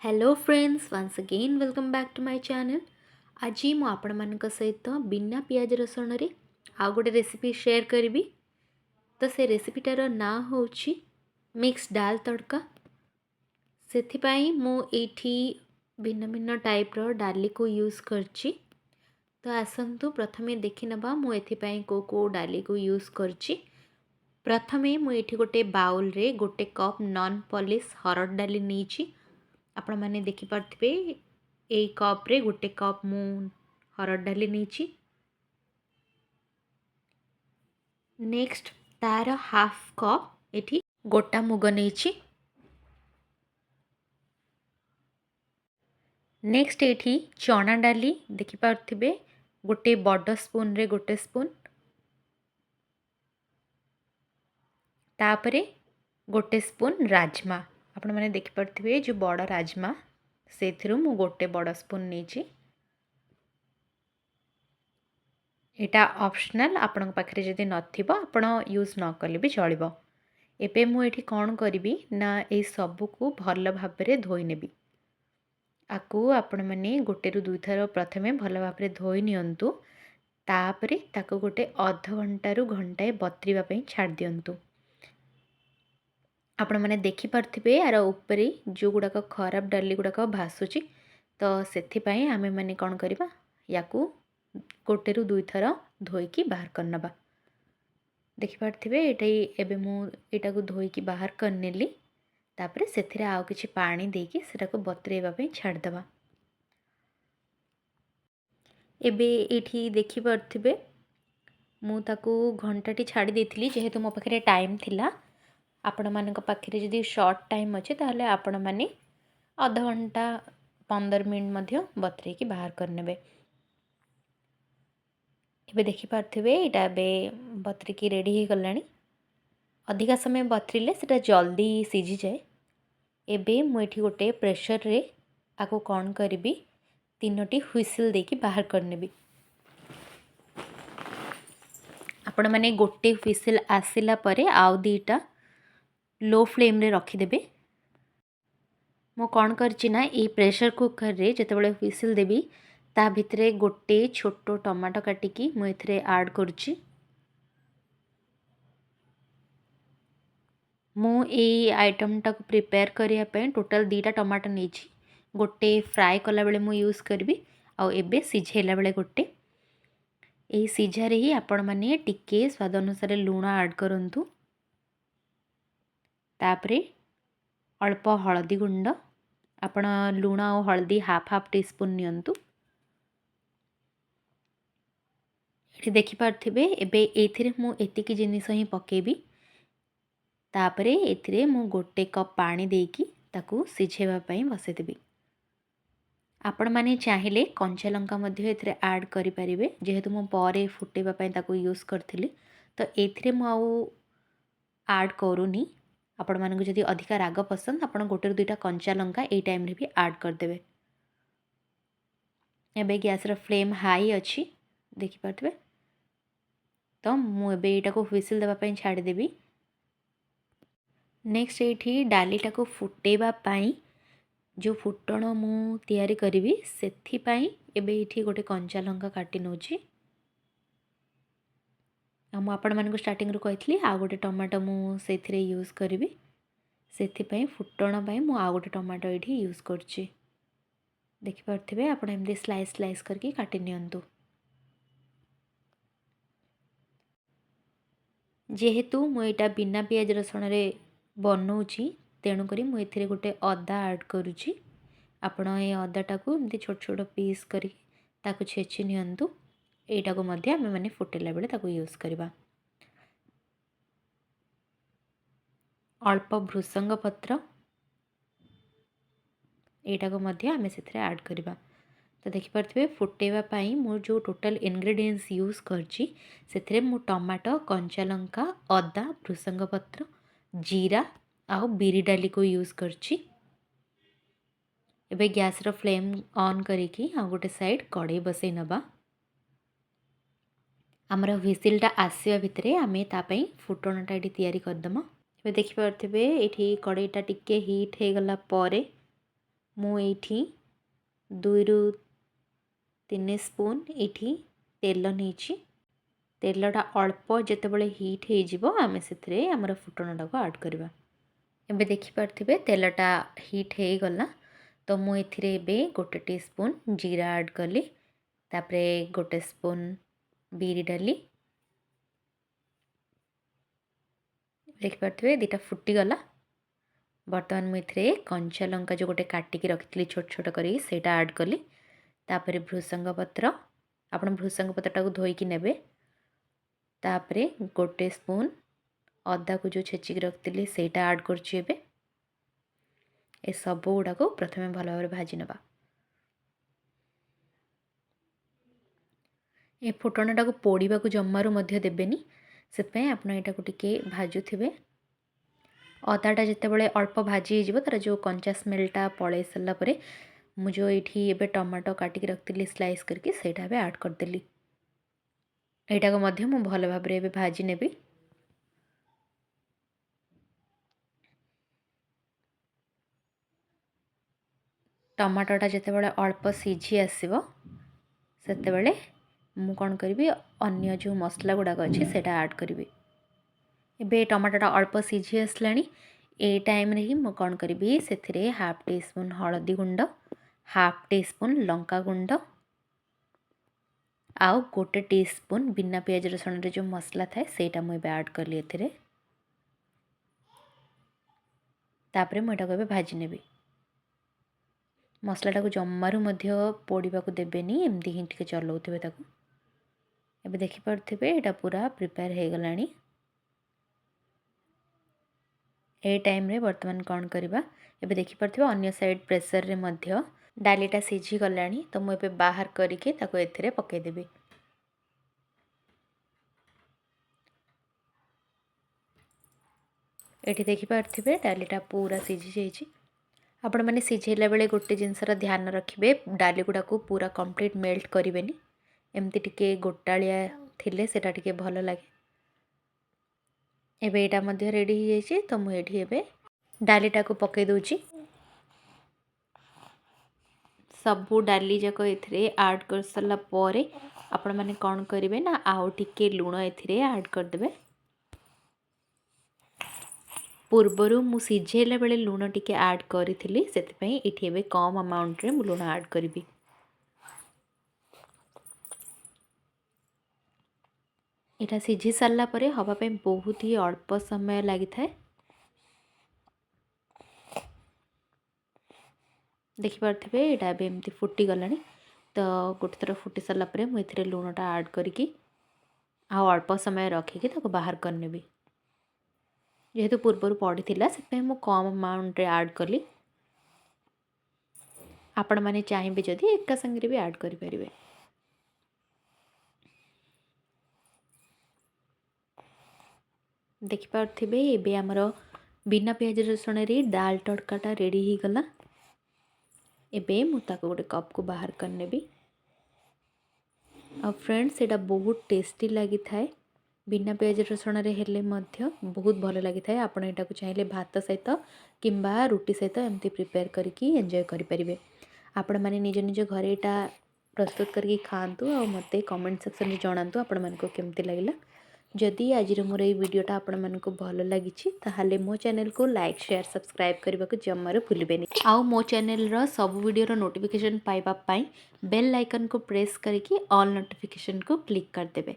Hello friends once again welcome back to my channel. आज मु आपण मानक सहित बिना पियाज रसुण रे आउ गोटे रेसिपी शेयर करी। तो से रेसिपीटार ना हूँ मिक्स डाल तड़का। से मु एठी भिन्न भिन्न टाइप्र डाली को यूज़ करची। तो आसतु प्रथमे देखि नबा मु एथिपाई को डाली को यूज़ करची। प्रथमे मु एठी गोटे बाउल रे गोटे कप नॉन पॉलिश हरड़ डाली नीची। आपण मैंने देखिपे यही कप्रे गोटे कप मु हरड़ डाली नहीं। नेक्स्ट तार हाफ कप एठी गोटा मुग नहीं। नेक्स्ट एठी चना डाली देखिपे गोटे बड़ स्पून रे गोटे स्पून। तापरे गोटे स्पून राजमा आपण मैंने देखिपे जो बड़ राजमा से मु गोटे बड़ स्पून नहीं। एटा ऑप्शनल आपण पाखे जदि नथिबो आपण यूज न कले भी चलिबो। एबे मु एठी कोन करिवि ना ए सबु को भल भाबरे धोई नेबी। आकु आपण माने गोटे रु दुई थर प्रथमे भल भाबरे धोई नियंतु। तापरे ताको गोटे अध घंटा रु घंटाए बतरीबा पई छाड़ दियंतु। आपण माने देखि परथिबे यार ऊपरे जो गुडाक खराब डाली गुडाक भासुची। तो सेथि पई आमे माने कोन करिबा याकू गोटे रु दुई थर धोईकी बाहर करनबा। देखिपे ये मुझा को धोईकी बाहर करनेली। तापरे सेथिरे आउ किछि पानी देकी सेटा को बतरेबा पई छाड़दबा। एबे एठी देखि परथिबे मु ताकू घंटाटी छाड़ी देथिली जेहेतु मो पाखरे टाइम थिला। आपण मानक पाखरे जदि शॉर्ट टाइम अच्छे ताहले आपण माने आधा घंटा 15 मिनट मध्य बतरेकी बाहर करनेबे। एबे देखि पारथिबे एटा बे बतरिकी रेडी हो गलानी। अधिका समय बतरिले सेटा जल्दी सीझी जाए। एबे मु एठी गोटे प्रेशर रे आको कौन करिवि 3टी हुइसिल देकी बाहर करनेबी। आपण माने गोटे हुइसिल आसिला परे आउ दीटा लो फ्लेम रे रखिदेबे। मु कौन करची ना ए प्रेशर कुकर रे जेतेबेले हुइसिल देबी ता भितरे गोटे छोटो टमाटो काटिकी मु एथिरे ऐड करची। मु ए आइटम टाको प्रिपेयर करिया पे टोटल 2टा टमाटो नेची। गोटे फ्राए कला बेले मु यूज करबी आउ एबे सिझेला बेले गोटे। ए सिझारे ही आपण माने टिके स्वाद अनुसार लूण ऐड करंतु। तापरे अल्प हळदी गुंड आपण लूण और हळदी हाफ हाफ टी स्पून नियंतु। एठी देखि पारथिबे एबे एथिरे मु एतिकी जिनिस ही पकेबी। तापरे एथिरे मु गोटे कप पानी देकी ताकू सिझेबा पई बसेदेबी। आपण माने चाहिले कंचा लंका मध्य एथिरे ऐड करि परिबे जेहेतु मु परे फुटेबा पई ताकू यूज करथिली। तो एथिरे मु आउ ऐड करूनी। आपण मानकु जदि अधिका राग पसंद आपण गोटे रु 2टा कंचा लंका ए टाइम रे भी ऐड कर देबे। एबे गैस रो फ्लेम हाई अछि देखि पाथबे। तो मु एबे एटा को व्हिसिल देबा पई छाडी देबी। नेक्स्ट एठी डालीटा को फुटेबा पई जो फुटण मु तैयारी करी से एबे एठी गोटे कंचा लंका काटी नौची। मु आपण मानकु स्टार्टिंग रू कहितली आ गोटे टमाटो मु सेथिरे यूज करी। से फुटण पई मु आ गोटे टमाटो एठी यूज करची। देखि पारथिबे आपण एमदी स्लाइस स्लाइस करके काटी नियंतु। जेहेतु मु एटा बिना पियाज रसुण रे बनौची तेणु करी मु एथिरे गोटे अदा ऐड करूची। आपण ए अदाटा को एमती छोट छोट पीस करी ताकू छेची नियंतु। एटा को मध्य आमे माने फुटेला बेले ताकू यूज करबा। अल्प भृसंग पत्र एटा को मध्य आमे सेथरे ऐड करबा। तो देखि पारथिबे फुटेबा पई मु जो टोटल इंग्रेडिएंट्स यूज करची सेथरे मु टमाटो कंचा लंका अदा भृसंग पत्र जीरा आउ बिरी डाली को यूज करची। एबे गैस रो फ्लेम ऑन करिकी आ गोटे साइड कड़े बसई नबा। आमर व्हिसिलटा आसिया भितरे आमे ता पई फुटणटा एठी तैयारी करदमा। एबे देखि पारथिबे एठी कड़ेईटा टिके हीट हे गला परे ମୁଁ ଏଇଠି 2 ରୁ 3 ସ୍ପୁନ୍ ଏଇଠି ତେଲ ନେଇଛି। ତେଲଟା ଅଳ୍ପ ଯେତେବେଳେ ହିଟ୍ ହେଇଯିବ ଆମେ ସେଥିରେ ଆମର ଫୁଟଣଟାକୁ ଆଡ଼୍ କରିବା। ଏବେ ଦେଖିପାରୁଥିବେ ତେଲଟା ହିଟ୍ ହେଇଗଲା, ତ ମୁଁ ଏଥିରେ ଏବେ 1 ଟିସ୍ପୁନ୍ ଜିରା ଆଡ଼୍ କଲି। ତାପରେ 1 ସ୍ପୁନ୍ ବିରି ଡାଲି, ଦେଖିପାରୁଥିବେ ଦୁଇଟା ଫୁଟିଗଲା। ବର୍ତ୍ତମାନ ମୁଁ ଏଥିରେ କଞ୍ଚା ଲଙ୍କା ଯେଉଁ ଗୋଟେ କାଟିକି ରଖିଥିଲି ଛୋଟ ଛୋଟ କରି ସେଇଟା ଆଡ଼୍ କଲି। ତାପରେ ଭୃସଙ୍ଗ ପତ୍ର, ଆପଣ ଭୃସଙ୍ଗ ପତ୍ରଟାକୁ ଧୋଇକି ନେବେ। ତାପରେ 1 ସ୍ପୁନ୍ ଅଦାକୁ ଯେଉଁ ଛେଚିକି ରଖିଥିଲି ସେଇଟା ଆଡ଼୍ କରୁଛି ଏବେ। ଏ ସବୁ ଗୁଡ଼ାକୁ ପ୍ରଥମେ ଭଲ ଭାବରେ ଭାଜି ନେବା। ଏ ଫୁଟଣଟାକୁ ପୋଡ଼ିବାକୁ ଜମାରୁ ମଧ୍ୟ ଦେବେନି, ସେଥିପାଇଁ ଆପଣ ଏଇଟାକୁ ଟିକେ ଭାଜୁଥିବେ। ଅଦାଟା ଯେତେବେଳେ ଅଳ୍ପ ଭାଜି ହେଇଯିବ ତାର ଯେଉଁ କଞ୍ଚା ସ୍ମେଲ୍ଟା ପଳେଇ ସାରିଲା ପରେ ମୁଁ ଯେଉଁ ଏଇଠି ଏବେ ଟମାଟୋ କାଟିକି ରଖିଥିଲି ସ୍ଲାଇସ୍ କରିକି ସେଇଟା ଏବେ ଆଡ଼୍ କରିଦେଲି। ଏଇଟାକୁ ମଧ୍ୟ ମୁଁ ଭଲ ଭାବରେ ଏବେ ଭାଜି ନେବି। ଟମାଟୋଟା ଯେତେବେଳେ ଅଳ୍ପ ସିଝି ଆସିବ ସେତେବେଳେ ମୁଁ କ'ଣ କରିବି, ଅନ୍ୟ ଯେଉଁ ମସଲା ଗୁଡ଼ାକ ଅଛି ସେଇଟା ଆଡ଼୍ କରିବି। ଏବେ ଟମାଟୋଟା ଅଳ୍ପ ସିଝି ଆସିଲାଣି। ଏଇ ଟାଇମ୍ରେ ହିଁ ମୁଁ କ'ଣ କରିବି, ସେଥିରେ 1/2 ଟିସ୍ପୁନ୍ ହଳଦୀ ଗୁଣ୍ଡ, 1/2 ଟିସ୍ପୁନ୍ ଲଙ୍କା ଗୁଣ୍ଡ ଆଉ 1 ଟିସ୍ପୁନ୍ ବିନା ପିଆଜ ରସୁଣରେ ଯେଉଁ ମସଲା ଥାଏ ସେଇଟା ମୁଁ ଏବେ ଆଡ଼୍ କଲି ଏଥିରେ। ତାପରେ ମୁଁ ଏଟାକୁ ଏବେ ଭାଜି ନେବି। ମସଲାଟାକୁ ଜମାରୁ ମଧ୍ୟ ପୋଡ଼ିବାକୁ ଦେବେନି, ଏମିତି ହିଁ ଟିକେ ଚଲାଉଥିବେ ତାକୁ। ଏବେ ଦେଖିପାରୁଥିବେ ଏଇଟା ପୁରା ପ୍ରିପେୟାର ହେଇଗଲାଣି। এই ଟାଇମ୍ରେ ବର୍ତ୍ତମାନ କ'ଣ କରିବା, ଏବେ ଦେଖିପାରୁଥିବେ ଅନ୍ୟ ସାଇଡ଼୍ ପ୍ରେସର୍ରେ ମଧ୍ୟ ଡାଲିଟା ସିଝିଗଲାଣି। ତ ମୁଁ ଏବେ ବାହାର କରିକି ତାକୁ ଏଥିରେ ପକାଇଦେବି। ଏଠି ଦେଖିପାରୁଥିବେ ଡାଲିଟା ପୁରା ସିଝି ଯାଇଛି। ଆପଣମାନେ ସିଝେଇଲା ବେଳେ ଗୋଟେ ଜିନିଷର ଧ୍ୟାନ ରଖିବେ, ଡାଲି ଗୁଡ଼ାକୁ ପୁରା କମ୍ପ୍ଲିଟ୍ ମେଲ୍ଟ କରିବେନି। ଏମିତି ଟିକେ ଗୋଟାଳିଆ ଥିଲେ ସେଇଟା ଟିକେ ଭଲ ଲାଗେ। ଏବେ ଏଇଟା ମଧ୍ୟ ରେଡ଼ି ହେଇଯାଇଛି, ତ ମୁଁ ଏଠି ଏବେ ଡାଲିଟାକୁ ପକାଇ ଦେଉଛି। ସବୁ ଡାଲି ଯାକ ଏଥିରେ ଆଡ଼୍ କରିସାରିଲା ପରେ ଆପଣମାନେ କ'ଣ କରିବେ ନା ଆଉ ଟିକେ ଲୁଣ ଏଥିରେ ଆଡ଼୍ କରିଦେବେ। ପୂର୍ବରୁ ମୁଁ ସିଝେଇଲା ବେଳେ ଲୁଣ ଟିକେ ଆଡ଼୍ କରିଥିଲି, ସେଥିପାଇଁ ଏଠି ଏବେ କମ୍ ଆମାଉଣ୍ଟରେ ମୁଁ ଲୁଣ ଆଡ଼୍ କରିବି। ଏଇଟା ସିଝି ସାରିଲା ପରେ ହେବା ପାଇଁ ବହୁତ ହି ଅଳ୍ପ ସମୟ ଲାଗିଥାଏ। ଦେଖିପାରୁଥିବେ ଏଇଟା ଏବେ ଏମିତି ଫୁଟିଗଲାଣି। ତ ଗୋଟେ ଥର ଫୁଟି ସାରିଲା ପରେ ମୁଁ ଏଥିରେ ଲୁଣଟା ଆଡ଼୍ କରିକି ଆଉ ଅଳ୍ପ ସମୟ ରଖିକି ତାକୁ ବାହାର କରିନେବି। ଯେହେତୁ ପୂର୍ବରୁ ପଡ଼ିଥିଲା ସେଥିପାଇଁ ମୁଁ କମ୍ ଆମାଉଣ୍ଟରେ ଆଡ଼୍ କଲି। ଆପଣମାନେ ଚାହିଁବେ ଯଦି ଏକା ସାଙ୍ଗରେ ବି ଆଡ଼୍ କରିପାରିବେ। ଦେଖିପାରୁଥିବେ ଏବେ ଆମର ବିନା ପିଆଜ ରସୁଣରେ ଡାଲ୍ ତଡ଼କାଟା ରେଡ଼ି ହେଇଗଲା। ଏବେ ମୁଁ ତାକୁ ଗୋଟେ କପ୍କୁ ବାହାର କରିନେବି। ଆଉ ଫ୍ରେଣ୍ଡସ୍ ଏଇଟା ବହୁତ ଟେଷ୍ଟି ଲାଗିଥାଏ। ବିନା ପିଆଜ ରସୁଣରେ ହେଲେ ମଧ୍ୟ ବହୁତ ଭଲ ଲାଗିଥାଏ। ଆପଣ ଏଟାକୁ ଚାହିଁଲେ ଭାତ ସହିତ କିମ୍ବା ରୁଟି ସହିତ ଏମିତି ପ୍ରିପେୟାର କରିକି ଏନ୍ଜୟ କରିପାରିବେ। ଆପଣମାନେ ନିଜ ନିଜ ଘରେ ଏଇଟା ପ୍ରସ୍ତୁତ କରିକି ଖାଆନ୍ତୁ ଆଉ ମୋତେ କମେଣ୍ଟ ସେକ୍ସନରେ ଜଣାନ୍ତୁ ଆପଣମାନଙ୍କୁ କେମିତି ଲାଗିଲା। ଯଦି ଆଜିର ମୋର ଏଇ ଭିଡ଼ିଓଟା ଆପଣମାନଙ୍କୁ ଭଲ ଲାଗିଛି ତାହେଲେ ମୋ ଚ୍ୟାନେଲକୁ ଲାଇକ୍, ସେୟାର, ସବସ୍କ୍ରାଇବ୍ କରିବାକୁ ଜମାରୁ ଭୁଲିବେନି। ଆଉ ମୋ ଚ୍ୟାନେଲର ସବୁ ଭିଡ଼ିଓର ନୋଟିଫିକେସନ୍ ପାଇବା ପାଇଁ ବେଲ୍ ଆଇକନ୍କୁ ପ୍ରେସ୍ କରିକି ଅଲ୍ ନୋଟିଫିକେସନ୍କୁ କ୍ଲିକ୍ କରିଦେବେ।